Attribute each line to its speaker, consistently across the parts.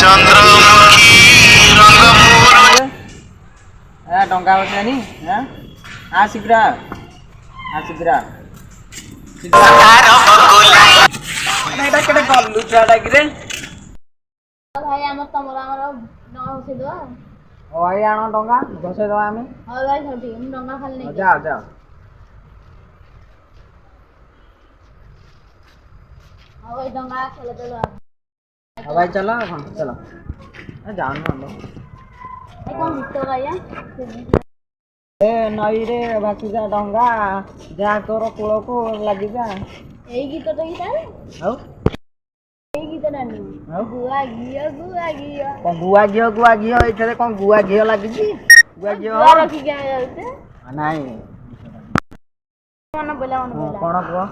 Speaker 1: चंद्रमुखी रंग मोर
Speaker 2: ए डंगा बसलानी हां आ शीघ्र एटा केटे गल्लु छाडा किरे
Speaker 3: भाई हम तमरा हमर डंगा बसे दो
Speaker 2: ओ भाई आनो डंगा बसे दो आमे
Speaker 3: हां भाई सब ठीक हम डंगा खाली नहीं
Speaker 2: जाओ
Speaker 3: हां भाई डंगा चलो
Speaker 2: हां भाई चलो जाओ ना
Speaker 3: ए कौन मिटो गया
Speaker 2: ए नई रे बाकी जा डंगा जा तोर कूल को लगी जा
Speaker 3: एई गीत तो गीत
Speaker 2: हाउ
Speaker 3: एई गीत नानी गुआ गियो
Speaker 2: कौन गुआ घियो एथरे कौन गुआ घियो लागी छी गुआ घियो
Speaker 3: गुआ रखी क्या जाते
Speaker 2: नाही
Speaker 3: मन बोला
Speaker 2: कोन को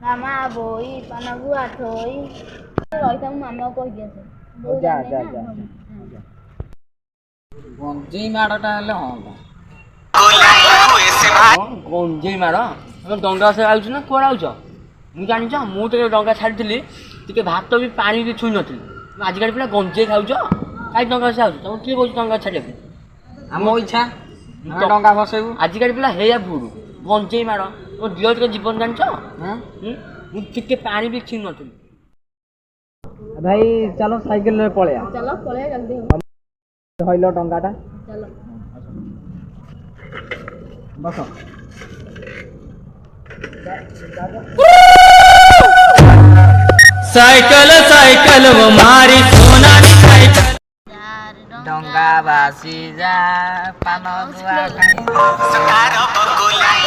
Speaker 3: कामा बोई पाना गुआ थोई रहिता मामा कह दिया
Speaker 2: जा गंजी माड़टा हेले गंजी माड़ हम डंगा से आउछ ना कोन आउछ मु जानि छ मु तो डंगा छाड़िथिली टिके भात भी पानी भी छुई नथिली आज गाड़ी पिला गंजे खाउछ काई डंगा से आउछ तुम की बोल डंगा छाड़े हम इच्छा डंगा बसेबू आज गाड़ी पिला हेया भूडू गंजे माड़ ओ दियो तो जीवन जानि छ मु टिके पानी भी छुई नथिली भाई चलो साइकिल रे पळया
Speaker 3: चलो पळे जल्दी
Speaker 2: धइलो डंगाटा
Speaker 3: चलो
Speaker 2: बस
Speaker 4: साइकिल वो मारी सोना साइकिल
Speaker 2: डंगा बासी जा पान गुआ खाई